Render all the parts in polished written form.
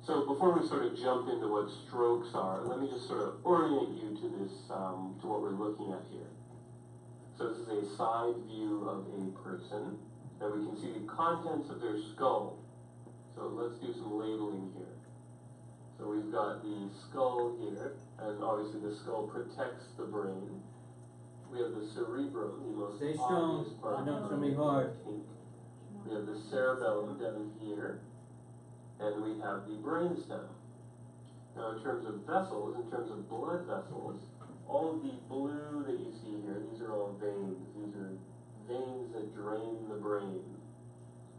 So before we sort of jump into what strokes are, let me just sort of orient you to this, to what we're looking at here. So this is a side view of a person, and we can see the contents of their skull. So let's do some labeling here. So we've got the skull here, and obviously the skull protects the brain. We have the cerebrum, the most Stay obvious strong. part of the Don't brain. be hard. We have the cerebellum down here, and we have the brainstem. Now in terms of vessels, in terms of blood vessels, all of the blue that you see here, these are all veins. These are veins that drain the brain.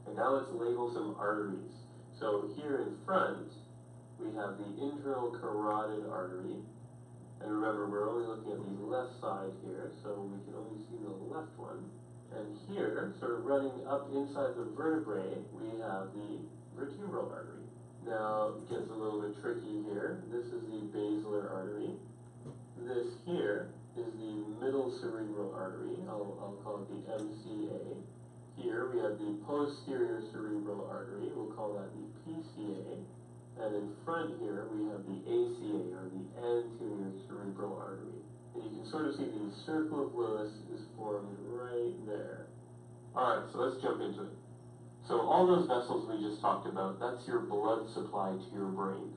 And now let's label some arteries. So here in front, we have the internal carotid artery. And remember, we're only looking at the left side here, so we can only see the left one. And here, sort of running up inside the vertebrae, we have the vertebral artery. Now, it gets a little bit tricky here. This is the basilar artery. This here is the middle cerebral artery. I'll call it the MCA. Here we have the posterior cerebral artery. We'll call that the PCA. And in front here, we have the ACA, or the anterior cerebral artery. And you can sort of see the circle of Lewis is formed right there. Alright, so let's jump into it. So all those vessels we just talked about, that's your blood supply to your brain.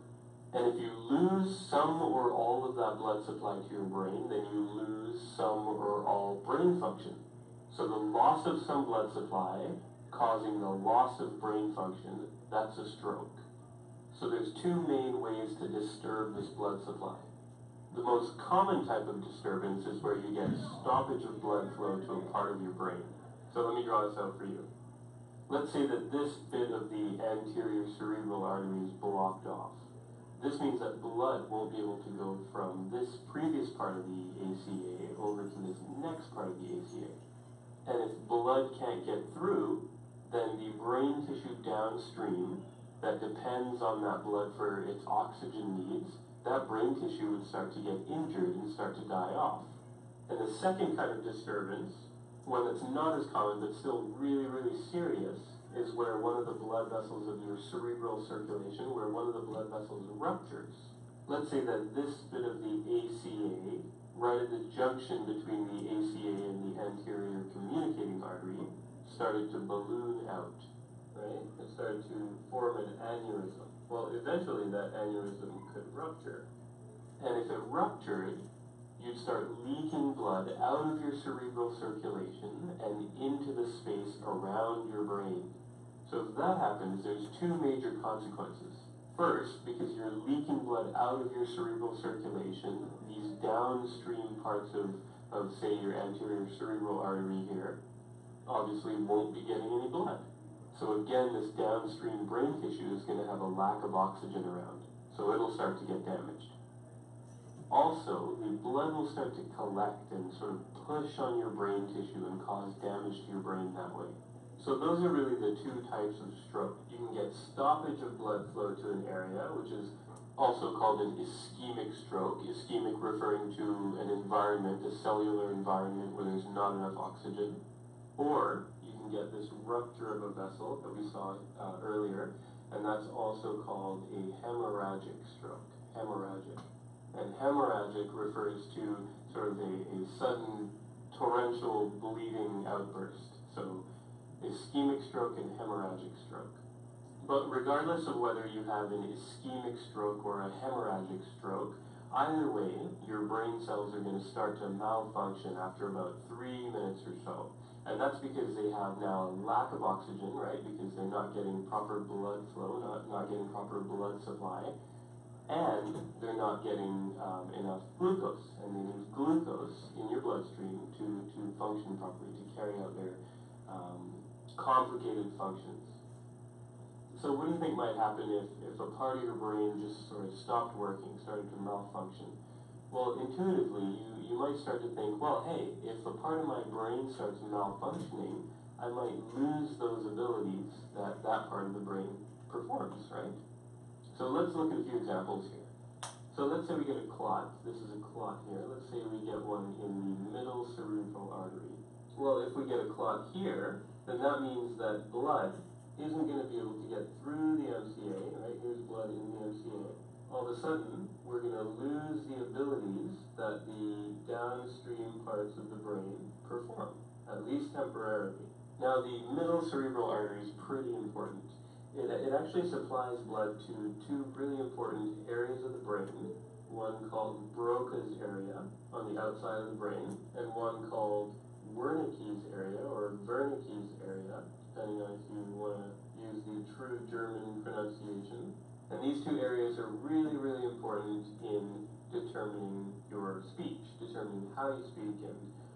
And if you lose some or all of that blood supply to your brain, then you lose some or all brain function. So the loss of some blood supply causing the loss of brain function, that's a stroke. So there's two main ways to disturb this blood supply. The most common type of disturbance is where you get stoppage of blood flow to a part of your brain. So let me draw this out for you. Let's say that this bit of the anterior cerebral artery is blocked off. This means that blood won't be able to go from this previous part of the ACA over to this next part of the ACA. And if blood can't get through, then the brain tissue downstream that depends on that blood for its oxygen needs, that brain tissue would start to get injured and start to die off. And the second kind of disturbance, one that's not as common but still really, really serious, is where one of the blood vessels of your cerebral circulation, where one of the blood vessels ruptures. Let's say that this bit of the ACA, right at the junction between the ACA and the anterior communicating artery, started to balloon out. Right? It started to form an aneurysm. Well, eventually that aneurysm could rupture. And if it ruptured, you'd start leaking blood out of your cerebral circulation and into the space around your brain. So if that happens, there's two major consequences. First, because you're leaking blood out of your cerebral circulation, these downstream parts of say, your anterior cerebral artery here, obviously won't be getting any blood. So again, this downstream brain tissue is going to have a lack of oxygen around, so it'll start to get damaged. Also, the blood will start to collect and sort of push on your brain tissue and cause damage to your brain that way. So those are really the two types of stroke. You can get stoppage of blood flow to an area, which is also called an ischemic stroke. Ischemic referring to an environment, a cellular environment where there's not enough oxygen. Or you can get this rupture of a vessel that we saw earlier, and that's also called a hemorrhagic stroke. Hemorrhagic. And hemorrhagic refers to sort of a sudden torrential bleeding outburst. So ischemic stroke and hemorrhagic stroke. But regardless of whether you have an ischemic stroke or a hemorrhagic stroke, either way, your brain cells are going to start to malfunction after about 3 minutes or so. And that's because they have now a lack of oxygen, right? Because they're not getting proper blood flow, not getting proper blood supply. And they're not getting enough glucose. And they need glucose in your bloodstream to function properly, to carry out their complicated functions. So what do you think might happen if a part of your brain just sort of stopped working, started to malfunction? Well, intuitively, you might start to think, well, hey, if a part of my brain starts malfunctioning, I might lose those abilities that part of the brain performs, right? So let's look at a few examples here. So let's say we get a clot. This is a clot here. Let's say we get one in the middle cerebral artery. Well, if we get a clot here, then that means that blood isn't going to be able to get through the MCA, right? Here's blood in the MCA. All of a sudden, we're going to lose the abilities that the downstream parts of the brain perform, at least temporarily. Now, the middle cerebral artery is pretty important. It actually supplies blood to two really important areas of the brain, one called Broca's area on the outside of the brain, and one called Wernicke's area, or Wernicke's area, depending on if you want to use the true German pronunciation. And these two areas are really, really important in determining your speech, determining how you speak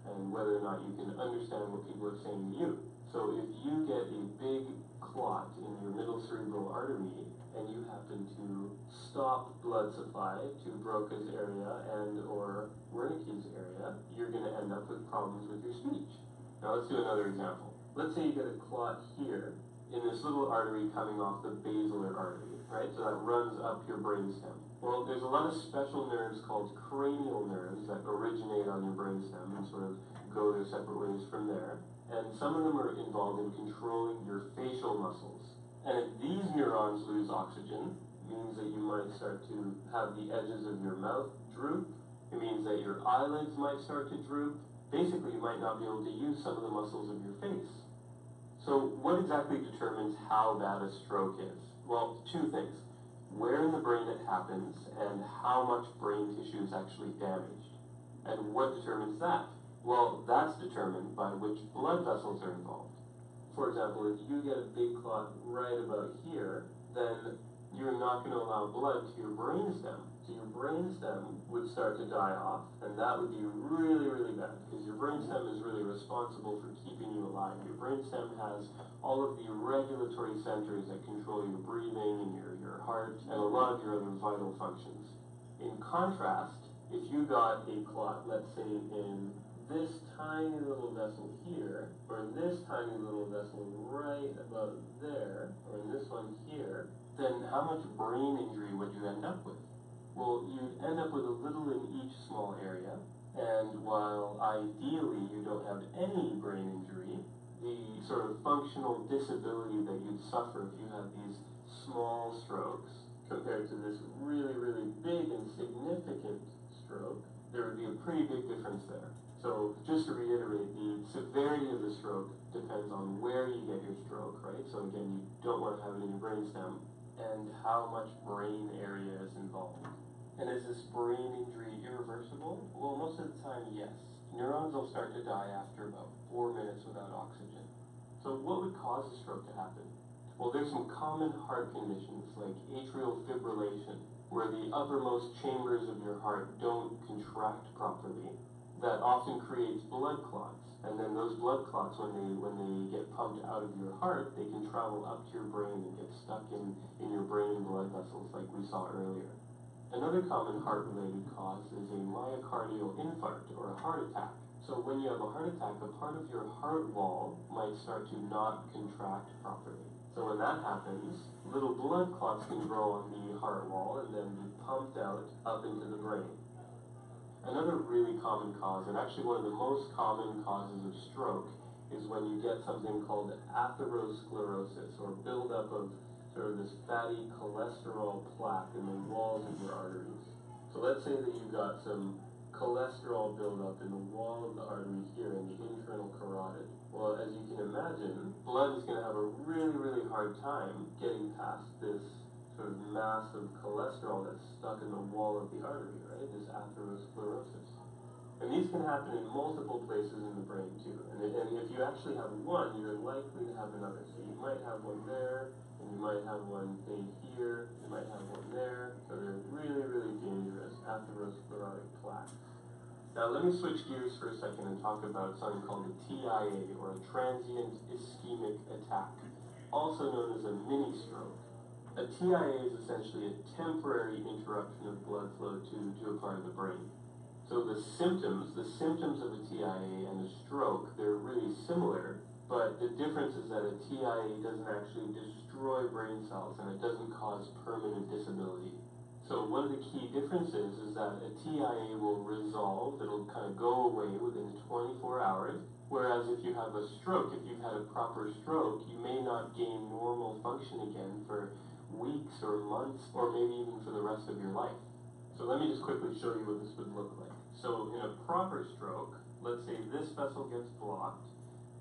and whether or not you can understand what people are saying to you. So if you get a big clot in your middle cerebral artery and you happen to stop blood supply to Broca's area and or Wernicke's area, you're going to end up with problems with your speech. Now let's do another example. Let's say you get a clot here in this little artery coming off the basilar artery, right? So that runs up your brainstem. Well, there's a lot of special nerves called cranial nerves that originate on your brainstem and sort of go their separate ways from there. And some of them are involved in controlling your facial muscles. And if these neurons lose oxygen, it means that you might start to have the edges of your mouth droop. It means that your eyelids might start to droop. Basically, you might not be able to use some of the muscles of your face. So what exactly determines how bad a stroke is? Well, two things. Where in the brain it happens and how much brain tissue is actually damaged. And what determines that? Well, that's determined by which blood vessels are involved. For example, if you get a big clot right about here, then you're not going to allow blood to your brainstem. So your brainstem would start to die off, and that would be really, really bad, because your brainstem is really responsible for keeping you alive. Your brainstem has all of the regulatory centers that control your breathing and your heart, and a lot of your other vital functions. In contrast, if you got a clot, let's say in this tiny little vessel here, or in this tiny little vessel right about there, or in this one here, then how much brain injury would you end up with? Well, you'd end up with a little in each small area, and while ideally you don't have any brain injury, the sort of functional disability that you'd suffer if you had these small strokes compared to this really, really big and significant stroke, there would be a pretty big difference there. So just to reiterate, the severity of the stroke depends on where you get your stroke, right? So again, you don't want to have it in your brainstem, and how much brain area is involved. And is this brain injury irreversible? Well, most of the time, yes. Neurons will start to die after about 4 minutes without oxygen. So what would cause a stroke to happen? Well, there's some common heart conditions like atrial fibrillation, where the uppermost chambers of your heart don't contract properly. That often creates blood clots, and then those blood clots, when they get pumped out of your heart, they can travel up to your brain and get stuck in your brain blood vessels like we saw earlier. Another common heart-related cause is a myocardial infarct, or a heart attack. So when you have a heart attack, a part of your heart wall might start to not contract properly. So when that happens, little blood clots can grow on the heart wall and then be pumped out up into the brain. Another really common cause, and actually one of the most common causes of stroke, is when you get something called atherosclerosis, or buildup of sort of this fatty cholesterol plaque in the walls of your arteries. So let's say that you've got some cholesterol buildup in the wall of the artery here in the internal carotid. Well, as you can imagine, blood is going to have a really, really hard time getting past this sort of mass of cholesterol that's stuck in the wall of the artery, right? This atherosclerosis. And these can happen in multiple places in the brain too. And if you actually have one, you're likely to have another. So you might have one there, and you might have one here, you might have one there. So they're really, really dangerous atherosclerotic plaques. Now let me switch gears for a second and talk about something called a TIA, or a transient ischemic attack, also known as a mini stroke. A TIA is essentially a temporary interruption of blood flow to a part of the brain. So the symptoms of a TIA and a stroke, they're really similar, but the difference is that a TIA doesn't actually destroy brain cells and it doesn't cause permanent disability. So one of the key differences is that a TIA will resolve, it'll kind of go away within 24 hours, Whereas if you have a stroke, if you've had a proper stroke, you may not gain normal function again for weeks or months, or maybe even for the rest of your life. So let me just quickly show you what this would look like. So in a proper stroke, let's say this vessel gets blocked.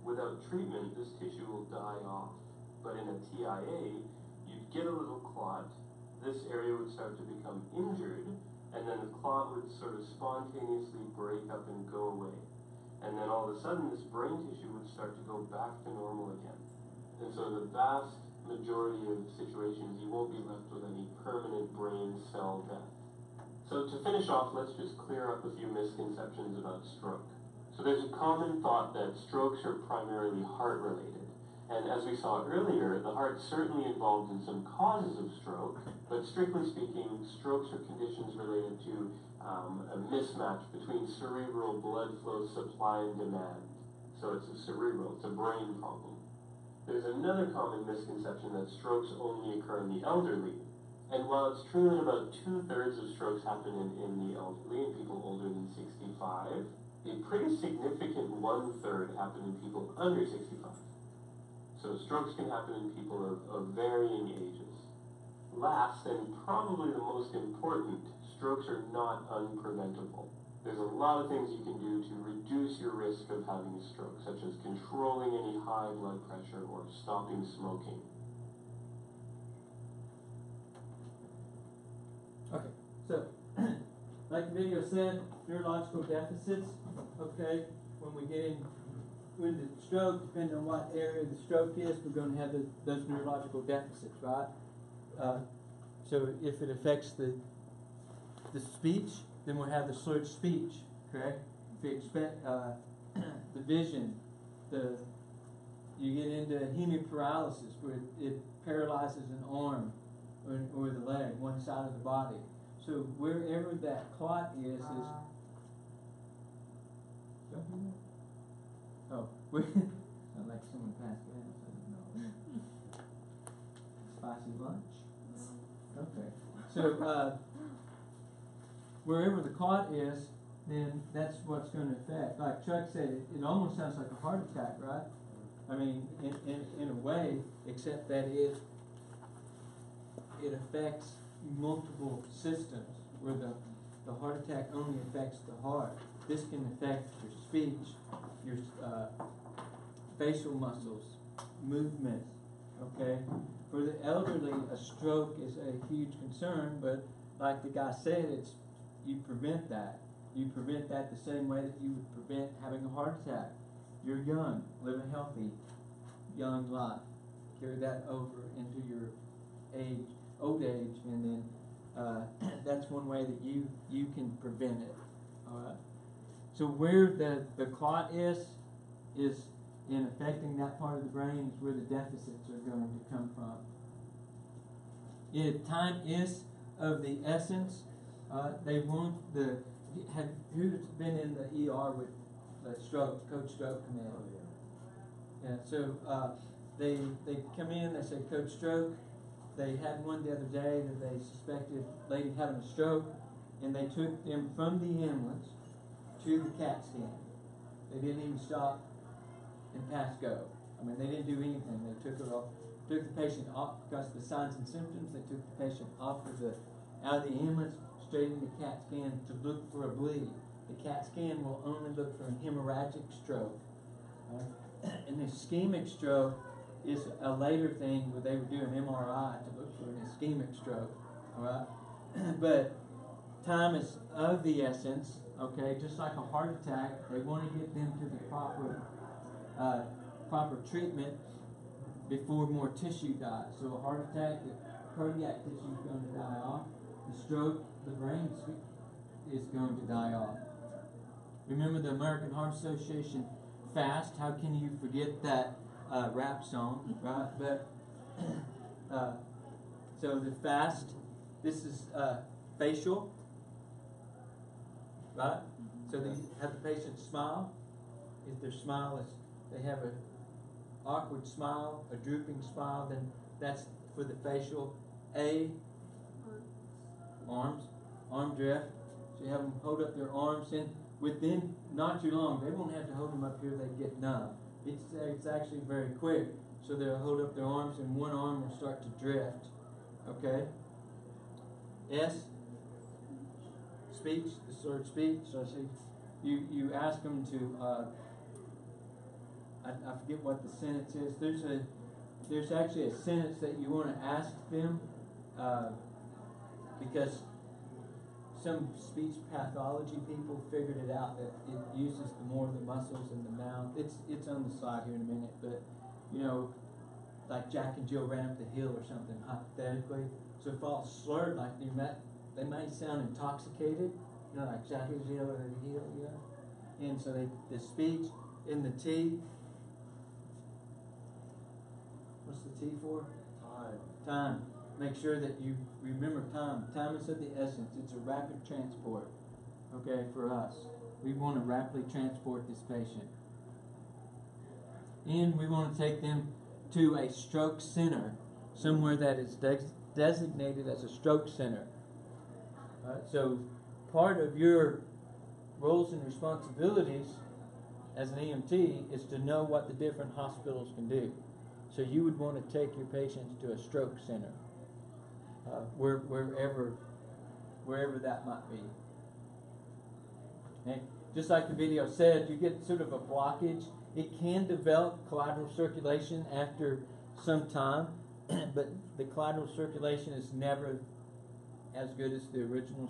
Without treatment, this tissue will die off. But in a TIA, you'd get a little clot, this area would start to become injured, and then the clot would sort of spontaneously break up and go away. And then all of a sudden, this brain tissue would start to go back to normal again. And so in the vast majority of situations, you won't be left with any permanent brain cell death. So to finish off, let's just clear up a few misconceptions about stroke. So there's a common thought that strokes are primarily heart-related. And as we saw earlier, the heart's certainly involved in some causes of stroke, but strictly speaking, strokes are conditions related to a mismatch between cerebral blood flow supply and demand. So it's a brain problem. There's another common misconception that strokes only occur in the elderly. And while it's true that about 2/3 of strokes happen in the elderly, in people older than 65, a pretty significant 1/3 happen in people under 65. So strokes can happen in people of varying ages. Last, and probably the most important, strokes are not unpreventable. There's a lot of things you can do to reduce your risk of having a stroke, such as controlling any high blood pressure or stopping smoking. Okay, so, like the video said, neurological deficits, okay, when we get in with the stroke, depending on what area the stroke is, we're going to have those neurological deficits, right? So if it affects the speech, then we'll have the slurred speech, correct? If you expect the vision, you get into hemiparalysis, where it paralyzes an arm or the leg, one side of the body. So wherever that clot is oh, not like someone passed gas. I don't know. Spicy lunch. Okay. So wherever the clot is, then that's what's going to affect. Like Chuck said, it almost sounds like a heart attack, right? I mean, in a way, except that it affects multiple systems, where the heart attack only affects the heart. This can affect your speech, your facial muscles, movement, okay? For the elderly, a stroke is a huge concern, but like the guy said, you prevent that. You prevent that the same way that you would prevent having a heart attack. You're young, live a healthy, young life. Carry that over into your old age, and then that's one way that you can prevent it. All right. So where the clot is in affecting that part of the brain is where the deficits are going to come from. Time is of the essence. They want who's been in the ER with the stroke, Coach Stroke come in? Yeah. So they come in. They say Coach Stroke. They had one the other day that they suspected lady having a stroke, and they took them from the ambulance to the CAT scan. They didn't even stop and pass go. I mean, they didn't do anything. They took the patient off because of the signs and symptoms. They took the patient out of the ambulance, straight into the CAT scan to look for a bleed. The CAT scan will only look for a hemorrhagic stroke. An ischemic stroke is a later thing where they would do an MRI to look for an ischemic stroke. All right, but time is of the essence. Okay, just like a heart attack, they want to get them to the proper treatment before more tissue dies. So a heart attack, the cardiac tissue is going to die off. The stroke, the brain is going to die off. Remember the American Heart Association fast? How can you forget that rap song, right? But so the fast, this is facial, right? So they have the patient smile. If their smile is, they have an awkward smile, a drooping smile, then that's for the facial. Arms, arm drift. So you have them hold up their arms, and within not too long, they won't have to hold them up here, they get numb. It's actually very quick. So they'll hold up their arms and one arm will start to drift. Okay? S, speech, the slurred speech. So you ask them to, I forget what the sentence is. There's actually a sentence that you want to ask them because some speech pathology people figured it out that it uses more of the muscles in the mouth. It's on the slide here in a minute, but you know, like Jack and Jill ran up the hill or something hypothetically. So if all slurred like they might sound intoxicated, you know, like Jack and Jill over the hill, you know. And so the speech in the T. What's the T for? Time. Make sure that you remember time. Time is of the essence. It's a rapid transport. Okay, for us. We want to rapidly transport this patient. And we want to take them to a stroke center, somewhere that is designated as a stroke center. So part of your roles and responsibilities as an EMT is to know what the different hospitals can do. So you would want to take your patients to a stroke center, wherever that might be. Okay? Just like the video said, you get sort of a blockage. It can develop collateral circulation after some time, but the collateral circulation is never as good as the original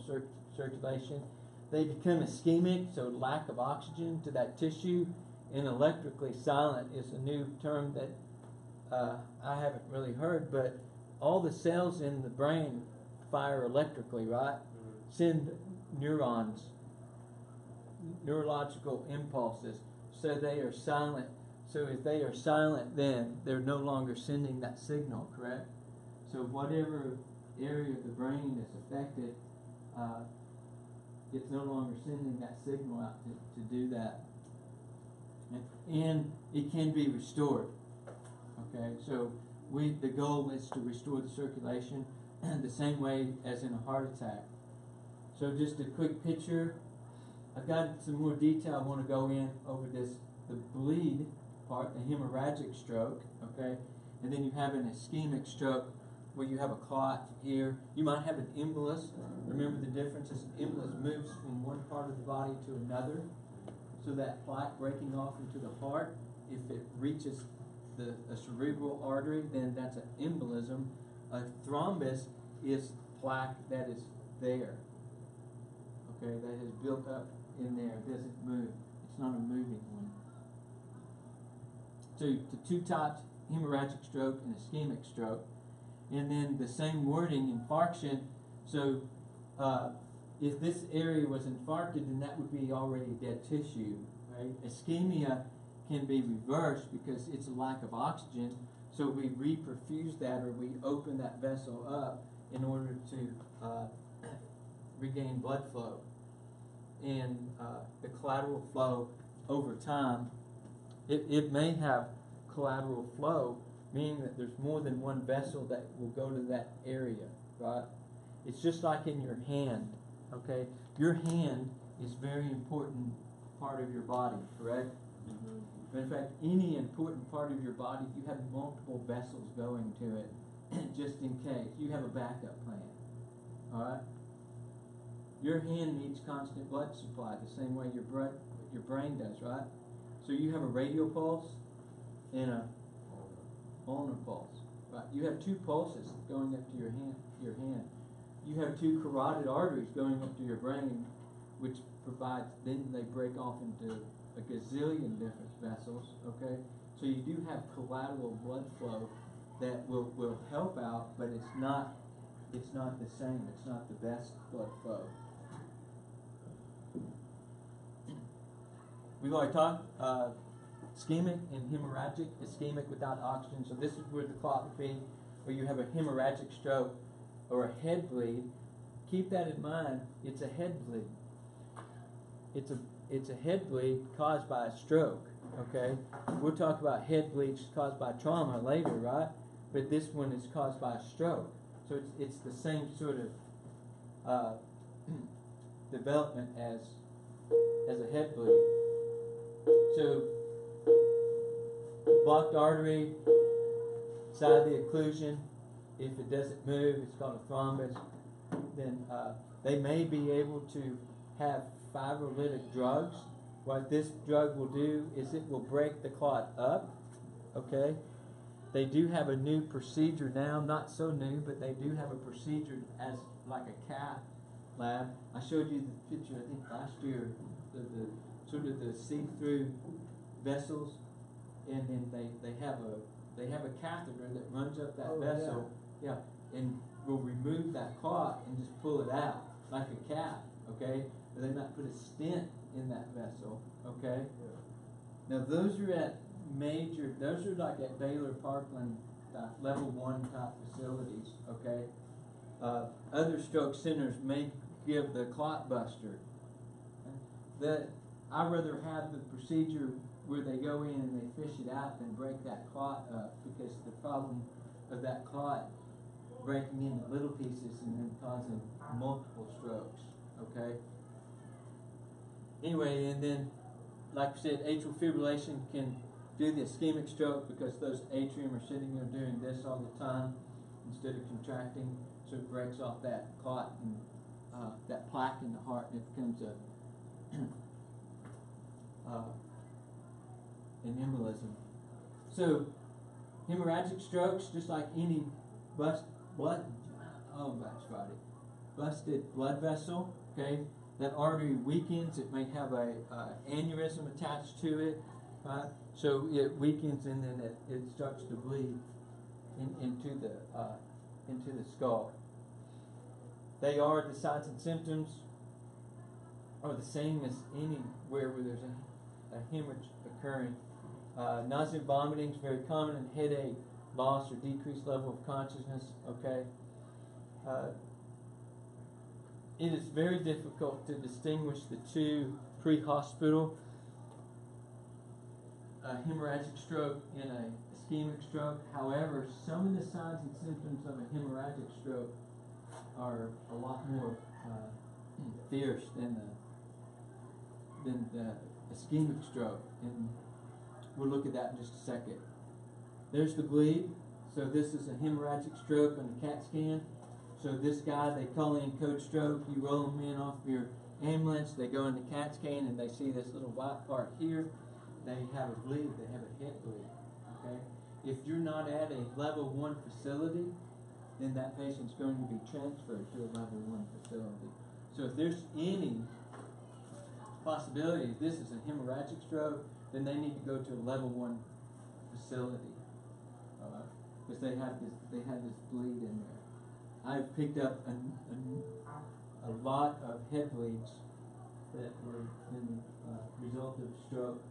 circulation. They become ischemic, so lack of oxygen to that tissue, and electrically silent is a new term that I haven't really heard, but all the cells in the brain fire electrically, right? Send neurons, neurological impulses, so they are silent. So if they are silent, then they're no longer sending that signal, correct? So whatever area of the brain is affected, it's no longer sending that signal out to do that. And it can be restored. Okay, so the goal is to restore the circulation the same way as in a heart attack. So just a quick picture. I've got some more detail I want to go in over this, the bleed part, the hemorrhagic stroke, okay? And then you have an ischemic stroke where you have a clot here. You might have an embolus. Remember the difference is an embolus moves from one part of the body to another. So that plaque breaking off into the heart, if it reaches a cerebral artery, then that's an embolism. A thrombus is plaque that is there, okay, that has built up in there. It doesn't move. It's not a moving one. So the two types, hemorrhagic stroke and ischemic stroke. And then the same wording, infarction. So if this area was infarcted, then that would be already dead tissue, right? Ischemia can be reversed because it's a lack of oxygen. So we reperfuse that, or we open that vessel up in order to regain blood flow. And the collateral flow over time, it may have collateral flow, meaning that there's more than one vessel that will go to that area, right? It's just like in your hand, okay? Your hand is a very important part of your body, correct? Mm-hmm. In fact, any important part of your body, you have multiple vessels going to it, just in case. You have a backup plan, all right? Your hand needs constant blood supply, the same way your brain does, right? So you have a radial pulse and a ulnar pulse, right? You have two pulses going up to your hand. You have two carotid arteries going up to your brain, which provides, then they break off into a gazillion different vessels, okay? So you do have collateral blood flow that will help out, but it's not the same. It's not the best blood flow. We've already talked ischemic and hemorrhagic. Ischemic without oxygen. So this is where the clot would be, where you have a hemorrhagic stroke or a head bleed. Keep that in mind. It's a head bleed. It's a head bleed caused by a stroke. Okay, we'll talk about head bleeds caused by trauma later, right? But this one is caused by a stroke. So it's the same sort of development as as a head bleed. So, blocked artery, side of the occlusion, if it doesn't move, it's called a thrombus. Then they may be able to have fibrolytic drugs. What this drug will do is it will break the clot up. Okay? They do have a new procedure now, not so new, but they do have a procedure as like a cath lab. I showed you the picture, I think last year, the sort of the see-through vessels, and then they have a catheter that runs up that vessel, and will remove that clot and just pull it out like a cath, okay? But they might put a stent in that vessel, okay? Now those are like at Baylor Parkland level 1 type facilities, okay? Other stroke centers may give the clot buster. I'd rather have the procedure where they go in and they fish it out than break that clot up, because the problem of that clot breaking into little pieces and then causing multiple strokes, okay? Anyway, and then, like I said, atrial fibrillation can do the ischemic stroke because those atrium are sitting there doing this all the time instead of contracting, so it breaks off that clot and that plaque in the heart, and it becomes an embolism. So, hemorrhagic strokes, just like any busted blood vessel, okay? That artery weakens, it may have a aneurysm attached to it, right? So it weakens and then it starts to bleed into the skull. The signs and symptoms are the same as anywhere where there's a hemorrhage occurring. Nausea and vomiting is very common, and headache, loss or decreased level of consciousness, okay? It is very difficult to distinguish the two pre-hospital, hemorrhagic stroke and a ischemic stroke. However, some of the signs and symptoms of a hemorrhagic stroke are a lot more fierce than the ischemic stroke, and we'll look at that in just a second. There's the bleed. So this is a hemorrhagic stroke on the CAT scan. So this guy, they call in code stroke. You roll him in off your ambulance. They go into CAT scan and they see this little white part here. They have a bleed. They have a head bleed. Okay. If you're not at a level 1 facility, then that patient's going to be transferred to a level 1 facility. So if there's any possibility this is a hemorrhagic stroke, then they need to go to a level 1 facility. Because they have this bleed in there. I've picked up a lot of head bleeds that were in result of stroke.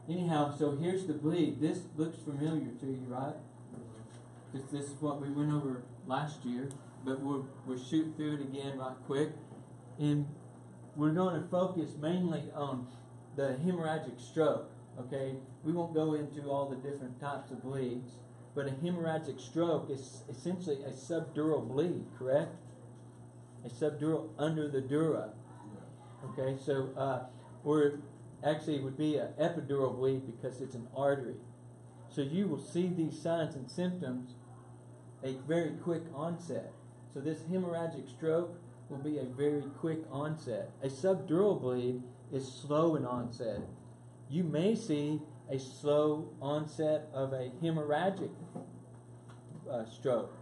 Anyhow, so here's the bleed. This looks familiar to you, right? Because this is what we went over last year, but we'll shoot through it again right quick. And we're going to focus mainly on the hemorrhagic stroke. Okay, we won't go into all the different types of bleeds, but a hemorrhagic stroke is essentially a subdural bleed, correct? A subdural under the dura. Okay, so or actually it would be an epidural bleed because it's an artery. So you will see these signs and symptoms a very quick onset. So this hemorrhagic stroke will be a very quick onset. A subdural bleed is slow in onset. You may see a slow onset of a hemorrhagic stroke,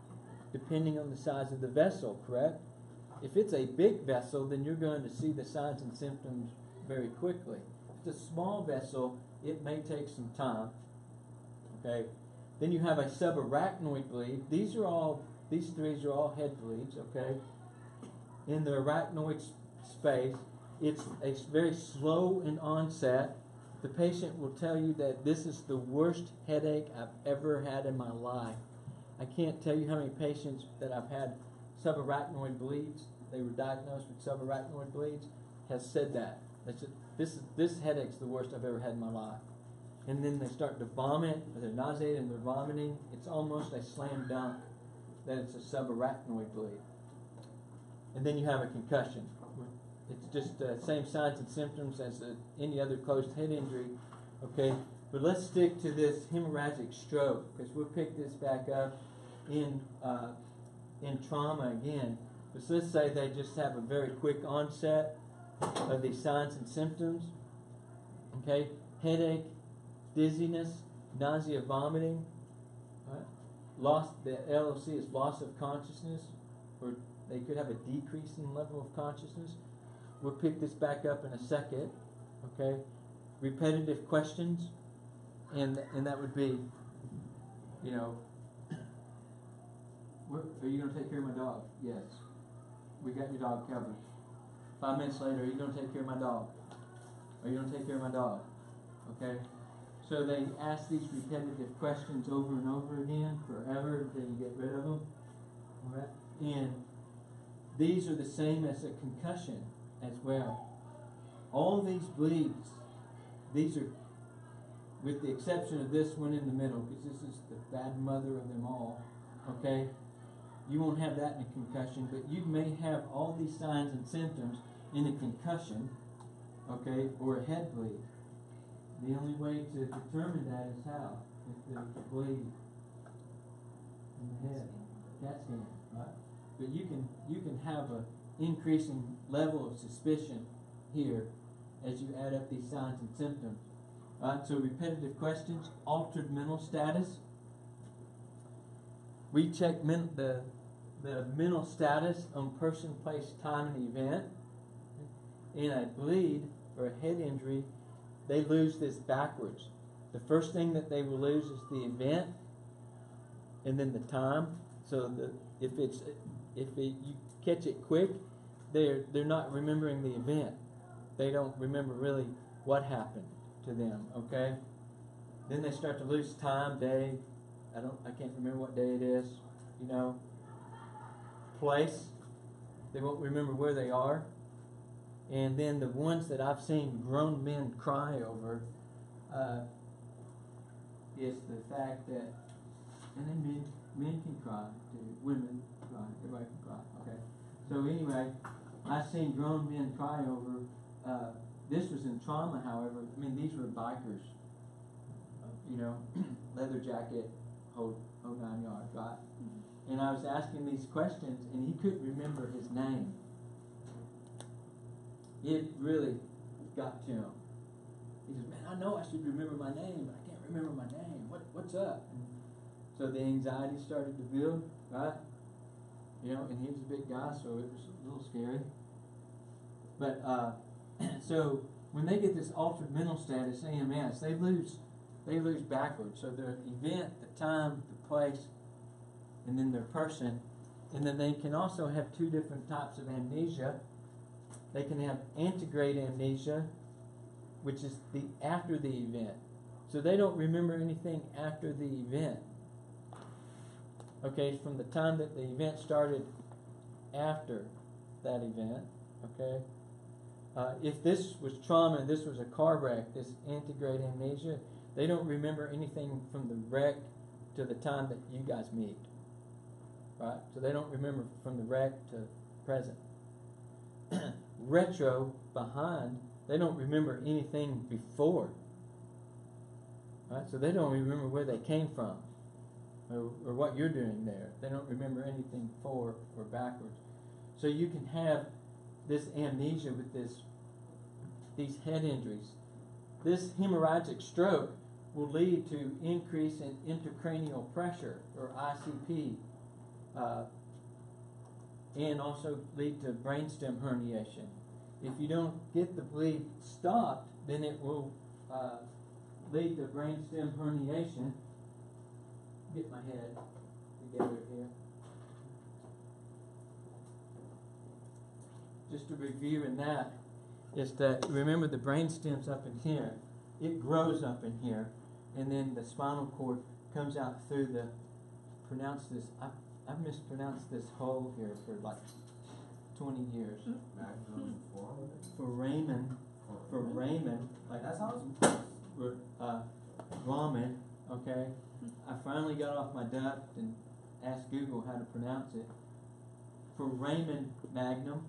depending on the size of the vessel, correct? If it's a big vessel, then you're going to see the signs and symptoms very quickly. If it's a small vessel, it may take some time. Okay. Then you have a subarachnoid bleed. These three are all head bleeds, okay? In the arachnoid space, it's very slow in onset. The patient will tell you that this is the worst headache I've ever had in my life. I can't tell you how many patients that I've had subarachnoid bleeds, they were diagnosed with subarachnoid bleeds, has said that. This headache's the worst I've ever had in my life. And then they start to vomit, or they're nauseated and they're vomiting. It's almost a slam dunk that it's a subarachnoid bleed. And then you have a concussion. it's just the same signs and symptoms as any other closed head injury. Okay, but let's stick to this hemorrhagic stroke because we'll pick this back up in trauma again. But so let's say they just have a very quick onset of these signs and symptoms. Okay, headache, dizziness, nausea, vomiting. Right? The LOC is loss of consciousness, or they could have a decrease in level of consciousness. We'll pick this back up in a second. Okay, repetitive questions, and that would be, you know, are you going to take care of my dog? Yes. We got your dog covered. 5 minutes later, are you going to take care of my dog? Are you going to take care of my dog? Okay? So they ask these repetitive questions over and over again, forever, until you get rid of them. All right? And these are the same as a concussion as well. All these bleeds, these are, with the exception of this one in the middle, because this is the bad mother of them all, okay? You won't have that in a concussion, but you may have all these signs and symptoms in a concussion, okay, or a head bleed. The only way to determine that is how? If there's a bleed in the head, CAT scan, right? But you can have an increasing level of suspicion here as you add up these signs and symptoms. Right? So repetitive questions, altered mental status. We check the mental status on person, place, time, and event. In a bleed or a head injury, they lose this backwards. The first thing that they will lose is the event, and then the time. So if you catch it quick, they're not remembering the event. They don't remember really what happened to them. Okay. Then they start to lose time, day. I can't remember what day it is. You know. Place. They won't remember where they are. And then the ones that I've seen grown men cry over is the fact that, and then men can cry too, women cry, everybody can cry. Okay. So anyway, I've seen grown men cry over. This was in trauma, however. I mean, these were bikers. You know, leather jacket, whole 9 yards, right? And I was asking these questions, and he couldn't remember his name. It really got to him. He says, "Man, I know I should remember my name, but I can't remember my name. What's up?" And so the anxiety started to build, right? You know, and he was a big guy, so it was a little scary. But so when they get this altered mental status, AMS, they lose backwards. So their event, the time, the place, and then their person. And then they can also have two different types of amnesia. They can have antegrade amnesia, which is the after the event. So they don't remember anything after the event. Okay, from the time that the event started after that event. Okay. If this was trauma and this was a car wreck, this antegrade amnesia, they don't remember anything from the wreck to the time that you guys meet. Right? So they don't remember from the wreck to present. Retro, behind, they don't remember anything before. Right? So they don't remember where they came from or what you're doing there. They don't remember anything forward or backwards. So you can have this amnesia with these head injuries. This hemorrhagic stroke will lead to increase in intracranial pressure, or ICP, and also lead to brainstem herniation. If you don't get the bleed stopped, then it will lead to brainstem herniation. Get my head together here. Just to review in that, is that, remember the brainstem's up in here. It grows up in here, and then the spinal cord comes out through the, pronounce this, I've mispronounced this hole here for like 20 years. For Raymond, like that's how for Ramen, okay? I finally got off my duck and asked Google how to pronounce it. For Raymond Magnum,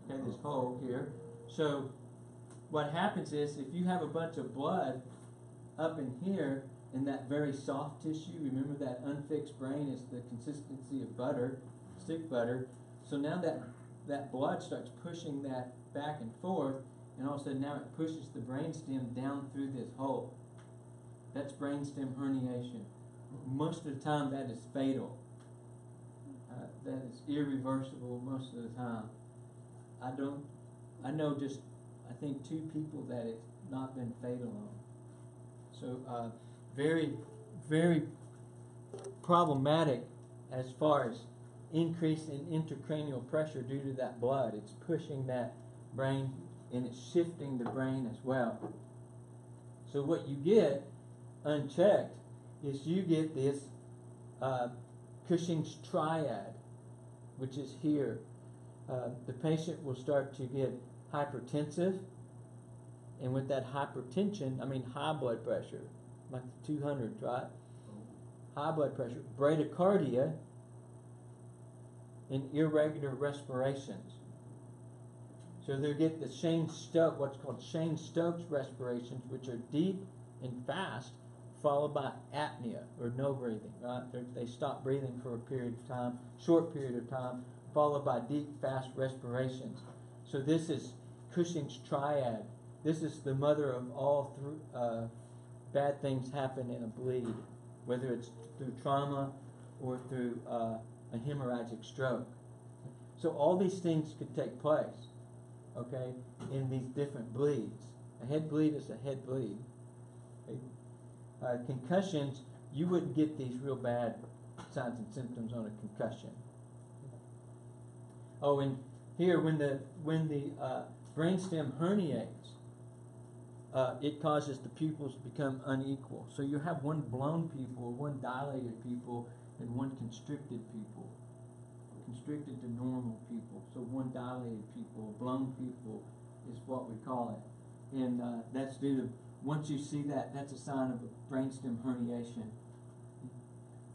okay, this hole here, So what happens is if you have a bunch of blood up in here in that very soft tissue, remember that unfixed brain is the consistency of butter, stick butter. So now that blood starts pushing that back and forth, and all of a sudden now it pushes the brainstem down through this hole. That's brainstem herniation. Most of the time that is fatal. That is irreversible most of the time. I know just, I think 2 people that it's not been fatal on. So very, very problematic as far as increase in intracranial pressure due to that blood. It's pushing that brain and it's shifting the brain as well. So what you get unchecked is you get this Cushing's triad, which is here. The patient will start to get hypertensive, and with that hypertension, I mean high blood pressure, like 200, right? High blood pressure, bradycardia, and irregular respirations. So they get the Shane-Stokes, what's called Shane-Stokes respirations, which are deep and fast, followed by apnea, or no breathing, right? They stop breathing for a period of time, short period of time, followed by deep, fast respirations. So this is Cushing's triad. This is the mother of all bad things happen in a bleed, whether it's through trauma or through a hemorrhagic stroke. So all these things could take place, okay, in these different bleeds. A head bleed is a head bleed. Okay? Concussions, you wouldn't get these real bad signs and symptoms on a concussion. Oh, and here, when the brainstem herniates, it causes the pupils to become unequal. So you have one blown pupil, one dilated pupil, and one constricted pupil. Constricted to normal pupil. So one dilated pupil, blown pupil is what we call it. And that's due to, once you see that, that's a sign of a brainstem herniation.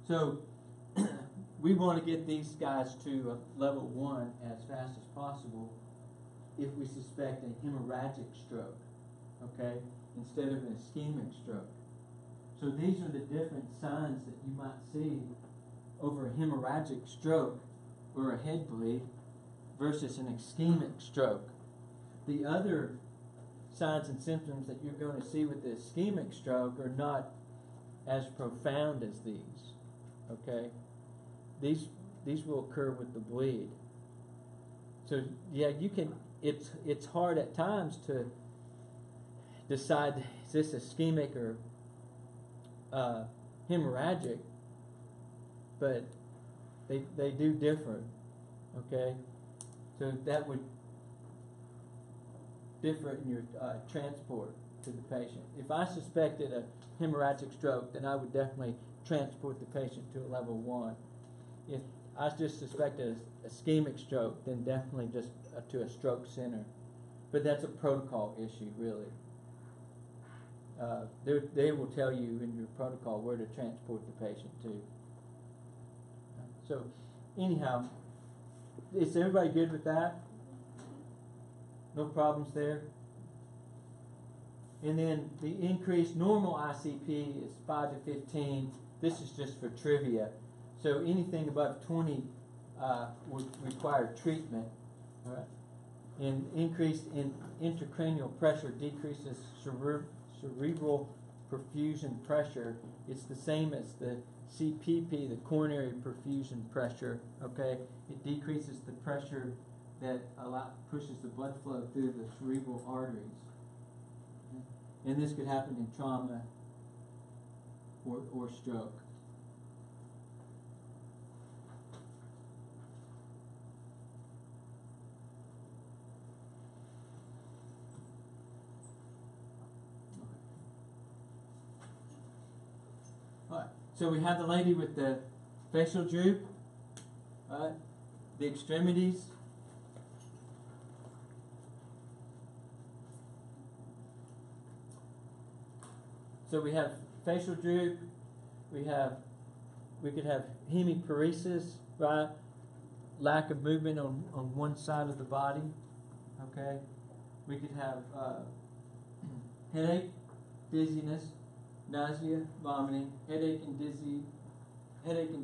So we want to get these guys to level 1 as fast as possible if we suspect a hemorrhagic stroke, okay, instead of an ischemic stroke. So these are the different signs that you might see over a hemorrhagic stroke or a head bleed versus an ischemic stroke. The other signs and symptoms that you're going to see with the ischemic stroke are not as profound as these, okay? These will occur with the bleed. So yeah, you can. It's hard at times to decide, is this ischemic or hemorrhagic, but they do differ. Okay, so that would differ in your transport to the patient. If I suspected a hemorrhagic stroke, then I would definitely transport the patient to a level 1. If I just suspected a ischemic stroke, then definitely just to a stroke center. But that's a protocol issue, really. They will tell you in your protocol where to transport the patient to. So, anyhow, is everybody good with that? No problems there? And then the increased normal ICP is 5 to 15. This is just for trivia. So anything above 20 would require treatment. All right? And increase in intracranial pressure decreases cerebral perfusion pressure. It's the same as the CPP, the coronary perfusion pressure. Okay, it decreases the pressure that pushes the blood flow through the cerebral arteries. And this could happen in trauma or stroke. Alright, so we have the lady with the facial droop, the extremities. So we have facial droop, we could have hemiparesis, right? Lack of movement on one side of the body, okay? We could have headache, dizziness, nausea, vomiting. Headache and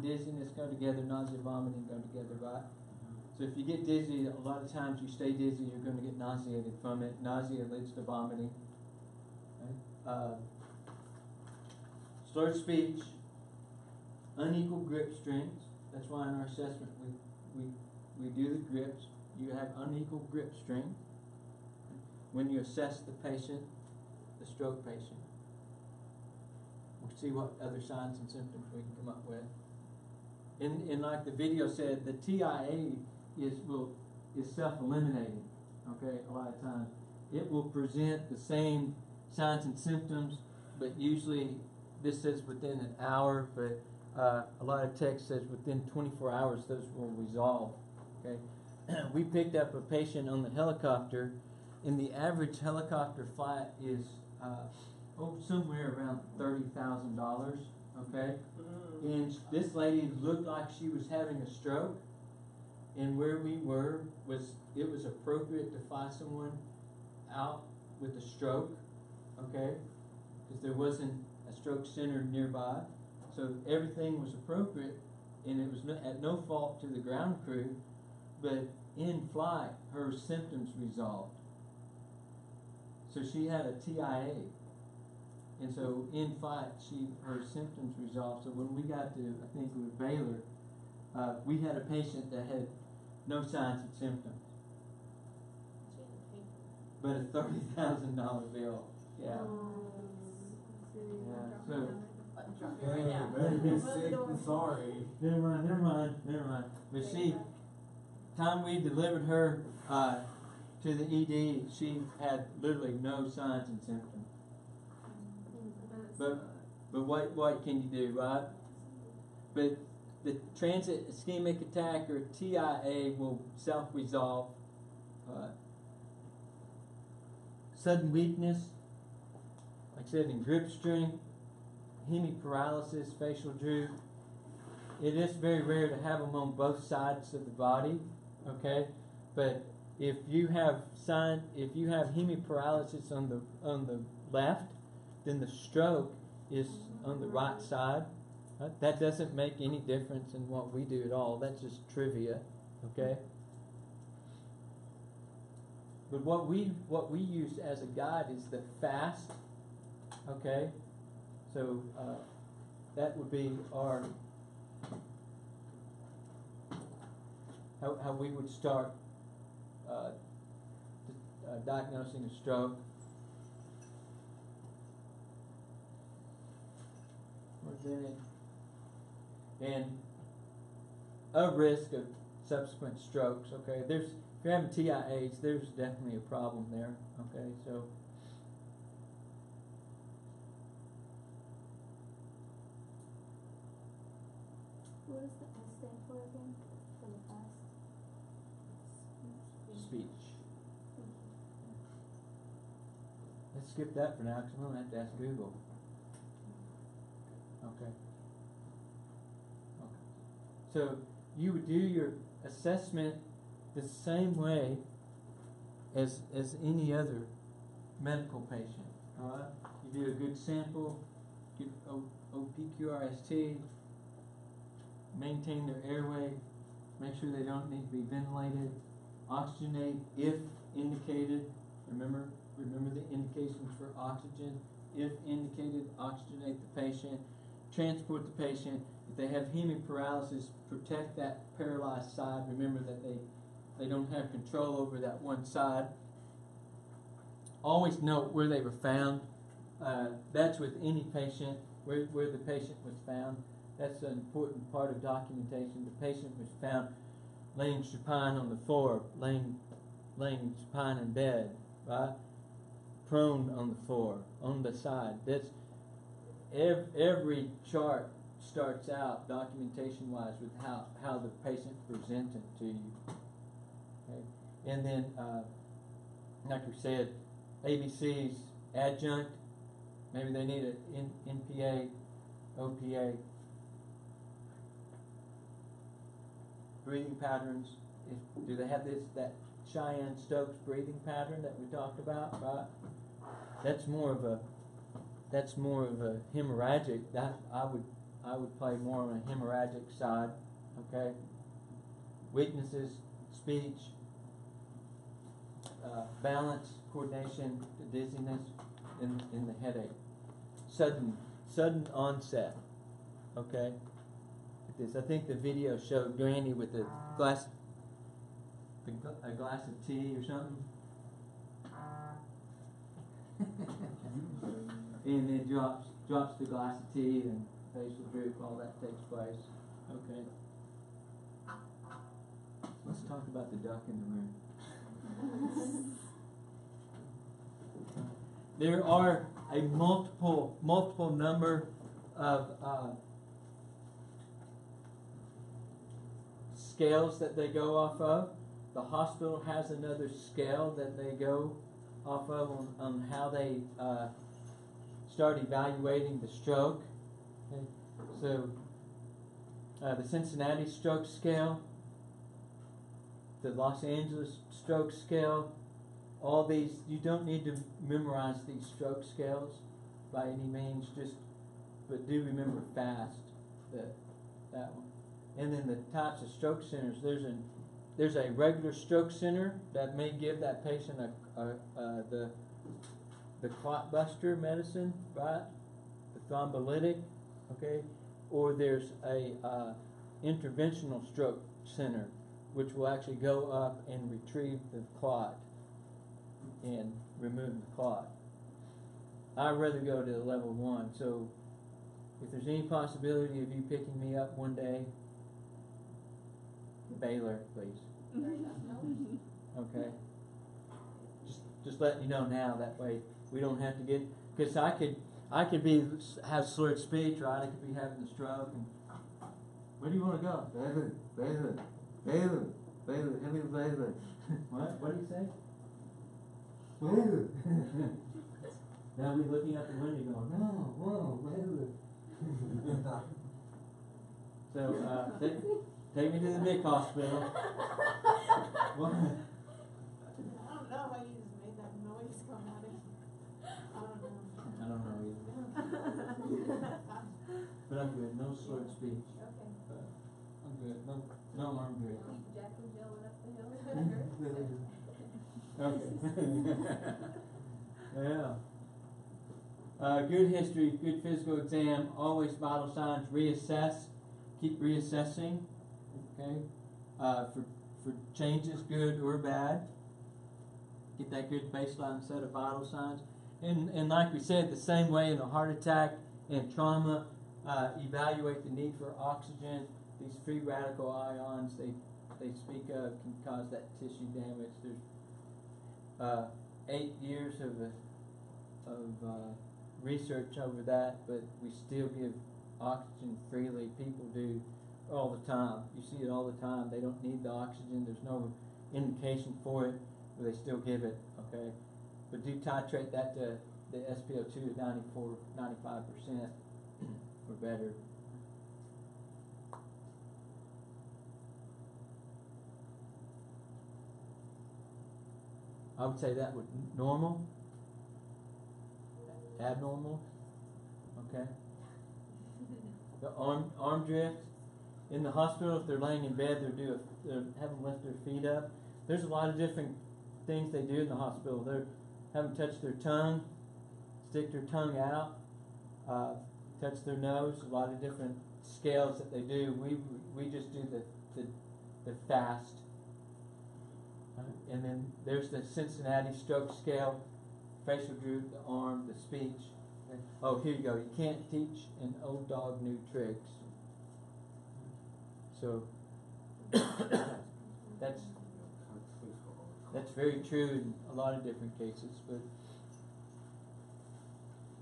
dizziness go together. Nausea, vomiting go together, right? So if you get dizzy, a lot of times you stay dizzy, you're going to get nauseated from it. Nausea leads to vomiting. Okay? Slurred speech, unequal grip strength. That's why in our assessment we do the grips. You have unequal grip strength when you assess the patient, the stroke patient. We'll see what other signs and symptoms we can come up with. And like the video said, the TIA is self-eliminating. Okay, a lot of times it will present the same signs and symptoms, but usually this says within an hour, but a lot of text says within 24 hours those will resolve. Okay, we picked up a patient on the helicopter, and the average helicopter flight is somewhere around $30,000. Okay, and this lady looked like she was having a stroke, and where we were was appropriate to fly someone out with a stroke. Okay, because there wasn't a stroke center nearby, so everything was appropriate, and it was at no fault to the ground crew. But in flight, her symptoms resolved. So she had a TIA, and so in flight, her symptoms resolved. So when we got to, I think it was Baylor, we had a patient that had no signs and symptoms, but a $30,000 bill. Yeah. Yeah. So. Better be sick than sorry. Never mind. But time we delivered her to the ED, she had literally no signs and symptoms. But what can you do, right? But the transit ischemic attack or TIA will self-resolve. Sudden weakness, like I said, in grip strength, hemiparalysis, facial droop. It is very rare to have them on both sides of the body, okay? But if you have hemiparalysis on the left, then the stroke is on the right side. That doesn't make any difference in what we do at all. That's just trivia, okay? But what we use as a guide is the FAST, okay? So that would be our how we would start diagnosing a stroke. And a risk of subsequent strokes. Okay, if you're having TIAs, there's definitely a problem there. Okay, so. What does the S stand for again? For the fast? Speech. Let's skip that for now because I'm going to have to ask Google. Okay. So you would do your assessment the same way as any other medical patient. All right. You do a good sample, get OPQRST, maintain their airway, make sure they don't need to be ventilated, oxygenate if indicated. Remember the indications for oxygen. If indicated, oxygenate the patient, transport the patient. If they have hemiparalysis, protect that paralyzed side. Remember that they don't have control over that one side. Always note where they were found. That's with any patient, where the patient was found. That's an important part of documentation. The patient was found laying supine on the floor, laying supine in bed, right? Prone on the floor, on the side. That's every chart starts out documentation-wise with how the patient presented to you. Okay? And then, like we said, ABCs, adjunct. Maybe they need an NPA, OPA. Breathing patterns. Do they have that Cheyenne-Stokes breathing pattern that we talked about, right? That's more of a hemorrhagic. That I would play more on a hemorrhagic side. Okay. Weaknesses, speech, balance, coordination, dizziness, in the headache. Sudden onset. Okay. This, I think the video showed Granny with a glass of tea or something, and then drops the glass of tea and facial droop. All that takes place. Okay. Let's talk about the duck in the room. There are a multiple number of scales that they go off of. The hospital has another scale that they go off of on how they start evaluating the stroke. Okay. So the Cincinnati stroke scale, the Los Angeles stroke scale, all these, you don't need to memorize these stroke scales by any means, but do remember fast that one. And then the types of stroke centers, there's a regular stroke center that may give that patient the clot buster medicine, right? The thrombolytic, okay? Or there's a interventional stroke center, which will actually go up and retrieve the clot and remove the clot. I'd rather go to level 1. So if there's any possibility of you picking me up one day, Baylor, please. Okay. Just letting you know now. That way we don't have to get, because I could have slurred speech, right? I could be having a stroke. And where do you want to go? Baylor. What do you say? Baylor. Now we're looking out the window going, no, whoa, Baylor. So take me to the big hospital. What? I don't know why you just made that noise come out of it. I don't know either. But I'm good. No slurred speech. Okay. I'm good. No arm good. Jack was yelling up the hill. Okay. Yeah. Good history, good physical exam, always vital signs, reassess, keep reassessing, okay, for changes, good or bad. Get that good baseline set of vital signs. And like we said, the same way in a heart attack and trauma, evaluate the need for oxygen. These free radical ions they speak of can cause that tissue damage. There's 8 years of research over that, but we still give oxygen freely. People do all the time. You see it all the time. They don't need the oxygen. There's no indication for it, but they still give it, okay? But do titrate that to the SpO2 at 94-95% or better. I would say that would normal, abnormal, okay? The arm drift in the hospital. If they're laying in bed, they'll have them lift their feet up. There's a lot of different things they do in the hospital. They're have them touch their tongue, stick their tongue out, touch their nose. A lot of different scales that they do. We just do the fast. And then there's the Cincinnati stroke scale, facial droop, the arm, the speech. Oh, here you go. You can't teach an old dog new tricks. So that's very true in a lot of different cases. But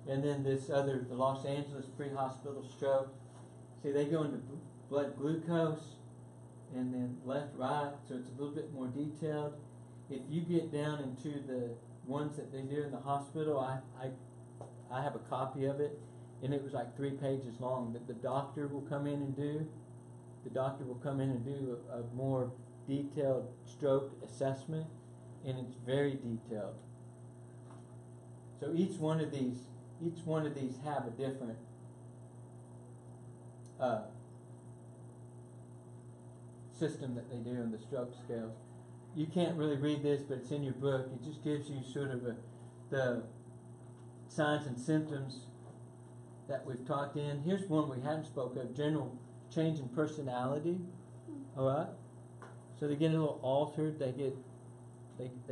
and then the Los Angeles pre-hospital stroke. See, they go into blood glucose and then left, right, so it's a little bit more detailed. If you get down into the ones that they do in the hospital, I have a copy of it, and it was like 3 pages long that the doctor will come in and do. The doctor will come in and do a more detailed stroke assessment, and it's very detailed. So each one of these have a different system that they do in the stroke scales. You can't really read this, but it's in your book. It just gives you sort of the signs and symptoms that we've talked in. Here's one we haven't spoke of: general change in personality. All right. So they get a little altered. They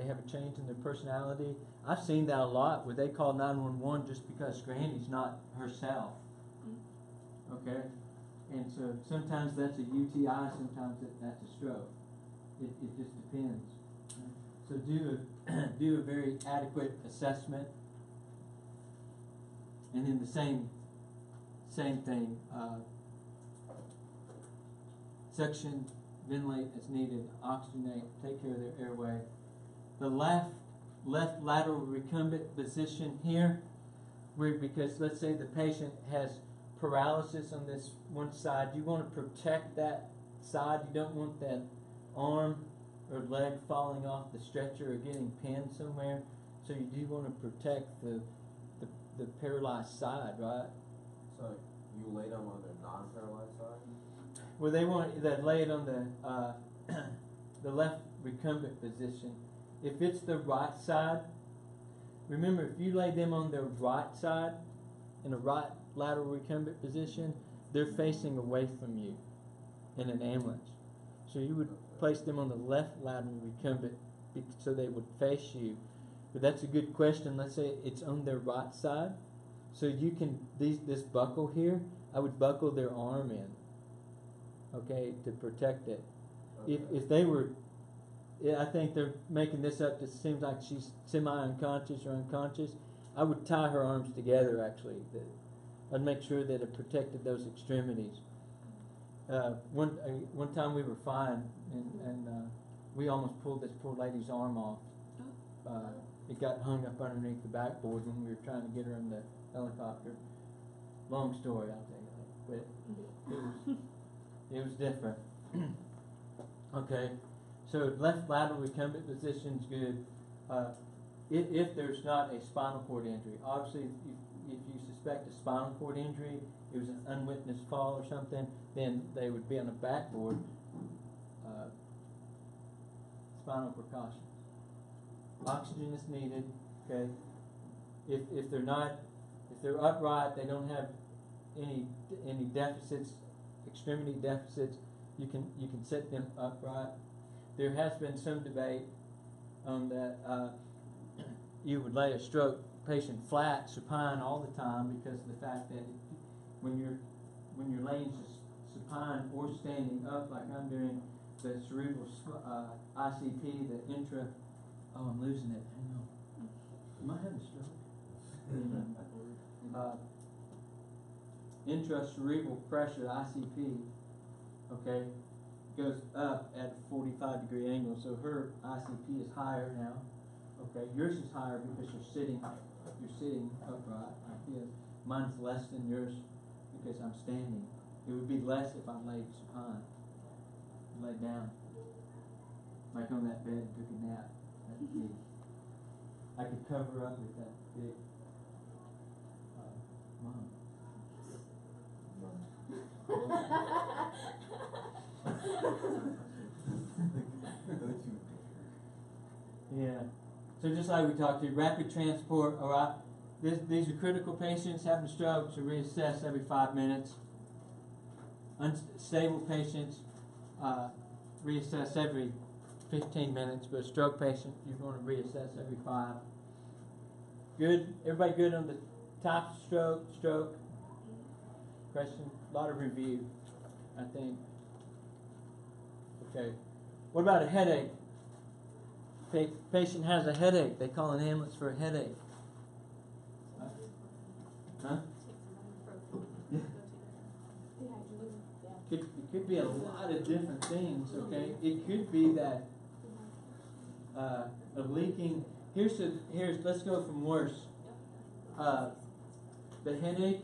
have a change in their personality. I've seen that a lot where they call 911 just because Granny's not herself. Okay? And so sometimes that's a UTI, sometimes that's a stroke. It just depends. So do a very adequate assessment. And then the same thing. Suction, ventilate as needed, oxygenate, take care of their airway. The left lateral recumbent position here, because let's say the patient has paralysis on this one side, you want to protect that side. You don't want that arm or leg falling off the stretcher or getting pinned somewhere. So you do want to protect the paralyzed side, right? So you lay them on their non-paralyzed side? Well, they lay it on the left recumbent position. If it's the right side, remember, if you lay them on their right side in a right lateral recumbent position, they're facing away from you in an ambulance. So you would place them on the left lateral recumbent so they would face you. But that's a good question. Let's say it's on their right side. So you can, this buckle here, I would buckle their arm in, okay, to protect it. Okay. If they were, I think they're making this up. It seems like she's semi-unconscious or unconscious. I would tie her arms together, actually. I'd make sure that it protected those extremities. One time we were fine, and we almost pulled this poor lady's arm off. It got hung up underneath the backboard when we were trying to get her in the helicopter. Long story, I'll tell you that. But it was different. Okay, so left lateral recumbent position is good. If there's not a spinal cord injury, obviously if you suspect a spinal cord injury, it was an unwitnessed fall or something, then they would be on a backboard. Spinal precautions. Oxygen is needed. Okay. If they're upright, they don't have any deficits, extremity deficits, you can set them upright. There has been some debate on that you would lay a stroke patient flat, supine all the time, because of the fact that when you're laying supine or standing up like I'm doing, the cerebral ICP, the intra. Oh, I'm losing it. Hang on. Am I having a stroke? Intracerebral pressure, ICP, okay, goes up at a 45-degree angle. So her ICP is higher now. Okay, yours is higher because you're sitting upright like this. Mine's less than yours because I'm standing. It would be less if I laid supine, laid down, like on that bed and took a nap. I could cover up with that big mom. Yeah. So just like we talked to, rapid transport, all right. These are critical patients having a stroke, so reassess every 5 minutes. Unstable patients, reassess every 15 minutes, but a stroke patient, you're going to reassess every 5. Good? Everybody good on the type of stroke? Question? A lot of review, I think. Okay. What about a headache? Patient has a headache. They call an ambulance for a headache. Huh? It could be a lot of different things, okay? It could be that a leaking. Here's let's go from worse. The headache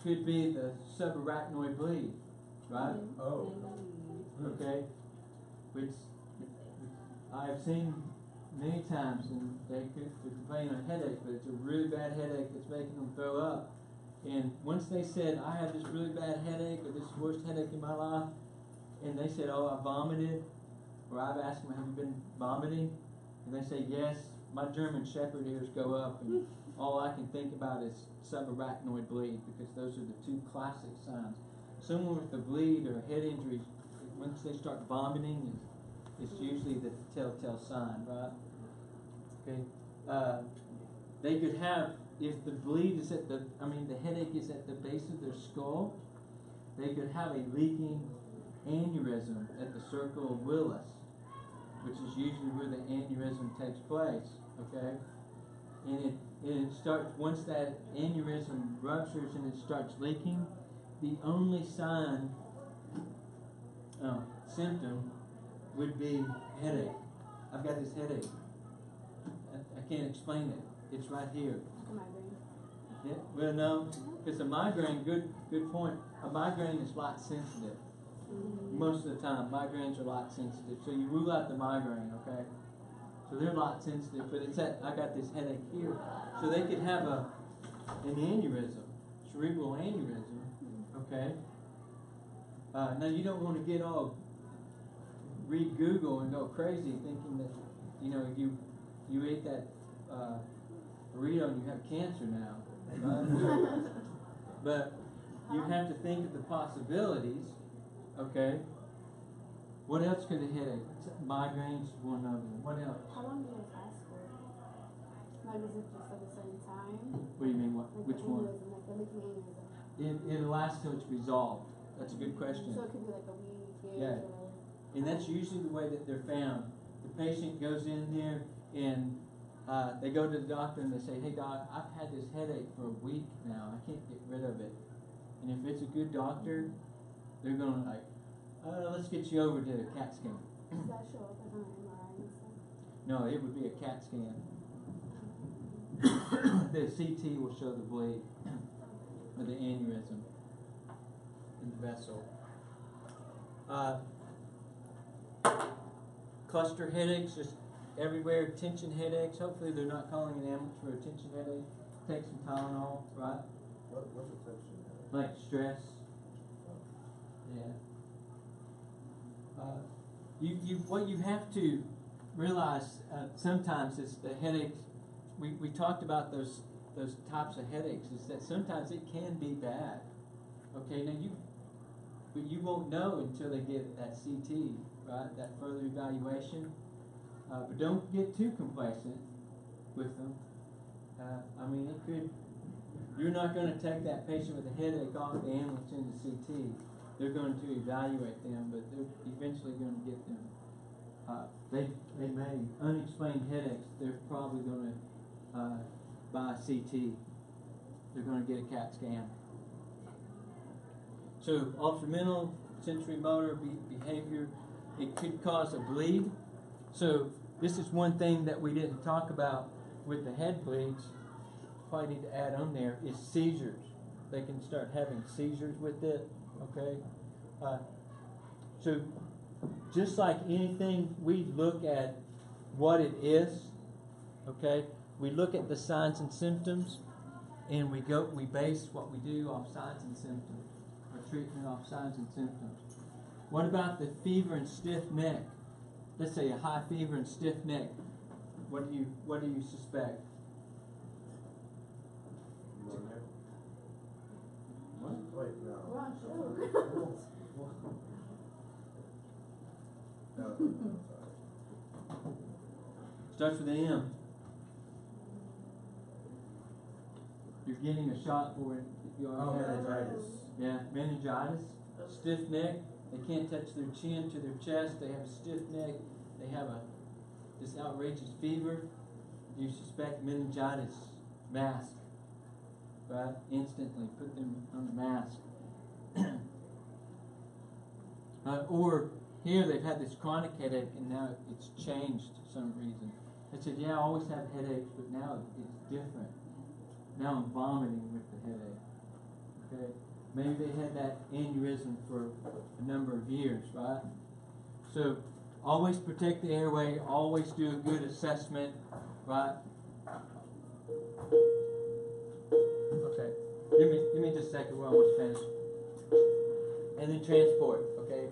could be the subarachnoid bleed, right? Oh. Okay. Which I've seen many times, and they're complaining of headache, but it's a really bad headache that's making them throw up. And once they said, I have this really bad headache, or this is the worst headache in my life, and they said, oh, I vomited, or I've asked them, have you been vomiting? And they say, yes, my German Shepherd ears go up, and all I can think about is subarachnoid bleed, because those are the two classic signs. Someone with a bleed or a head injury, once they start vomiting, it's usually the telltale sign, right? Okay. They could have, if the bleed is the headache is at the base of their skull, they could have a leaking aneurysm at the circle of Willis, which is usually where the aneurysm takes place, okay? And it starts, once that aneurysm ruptures and it starts leaking, the only symptom would be headache. I've got this headache. I can't explain it. It's right here. Migraine. Yeah, well, no, because a migraine, good point. A migraine is light sensitive. Most of the time, migraines are light sensitive. So you rule out the migraine, okay? So they're light sensitive, but I got this headache here. So they could have an aneurysm, cerebral aneurysm, okay? Now you don't want to get all read Google and go crazy thinking that you ate that burrito and you have cancer now, right? But you have to think of the possibilities, okay? What else could a headache? Migraines, one of them. What else? How long do you last for? Like, is it just like a certain time? What do you mean? What? Like Which one? aneurysm, like the leaking aneurysm. It'll last till it's resolved. That's a good question. So it could be like a week, Yeah. And that's usually the way that they're found. The patient goes in there and they go to the doctor and they say, hey doc, I've had this headache for a week now. I can't get rid of it. And if it's a good doctor, they're going to let's get you over to a CAT scan. Does that show up like on an MRI and stuff? No, it would be a CAT scan. The CT will show the bleed or the aneurysm in the vessel. Cluster headaches, just everywhere. Tension headaches. Hopefully they're not calling an ambulance for a tension headache. Take some Tylenol, right? What's a tension headache? Like stress. Yeah. What you have to realize sometimes is the headaches. We talked about those types of headaches. Is that sometimes it can be bad. Okay, now you won't know until they get that CT, right? That further evaluation. But don't get too complacent with them. It could. You're not going to take that patient with a headache off the ambulance into CT. They're going to evaluate them, but they're eventually going to get them. They may unexplained headaches. They're probably going to buy a CT. They're going to get a CAT scan. So ultramental, sensory motor behavior, it could cause a bleed. So this is one thing that we didn't talk about with the head bleeds. Probably need to add on there is seizures. They can start having seizures with it. Okay, so just like anything, we look at what it is. Okay, we look at the signs and symptoms, and we base what we do off signs and symptoms, or treatment off signs and symptoms. What about the fever and stiff neck? Let's say a high fever and stiff neck. What do you suspect? Wait, no. We're on show. No, sorry. Starts with an M. You're getting a shot for it if you already have it. Meningitis. Yeah, meningitis, stiff neck. They can't touch their chin to their chest. They have a stiff neck. They have this outrageous fever. You suspect meningitis. Mask. Right? Instantly put them on the mask. Or here they've had this chronic headache and now it's changed for some reason. They said, yeah, I always have headaches, but now it's different. Now I'm vomiting with the headache. Okay? Maybe they had that aneurysm for a number of years, right? So always protect the airway, always do a good assessment, right? Okay, give me just a second, we're almost finished. And then transport, okay?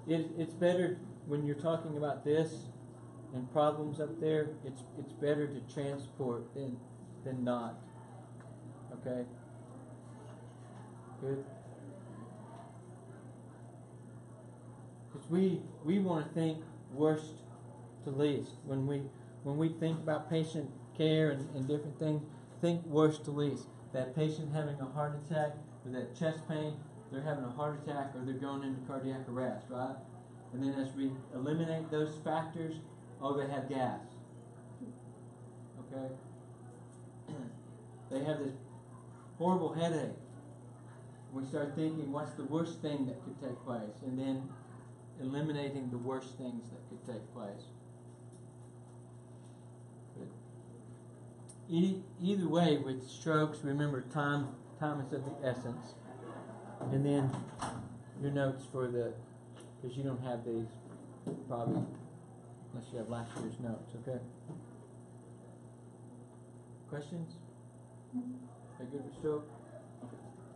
It's better when you're talking about this and problems up there, it's better to transport than not. Okay? Good. Because we want to think worst to least. When we think about patient care and different things, think worst to least. That patient having a heart attack or that chest pain, they're having a heart attack or they're going into cardiac arrest, right? And then as we eliminate those factors, they have gas. Okay? They have this horrible headache. We start thinking, what's the worst thing that could take place? And then eliminating the worst things that could take place. Either way, with strokes, remember time is of the essence. And then your notes for because you don't have these probably unless you have last year's notes, okay? Questions? Are you good with stroke? Okay.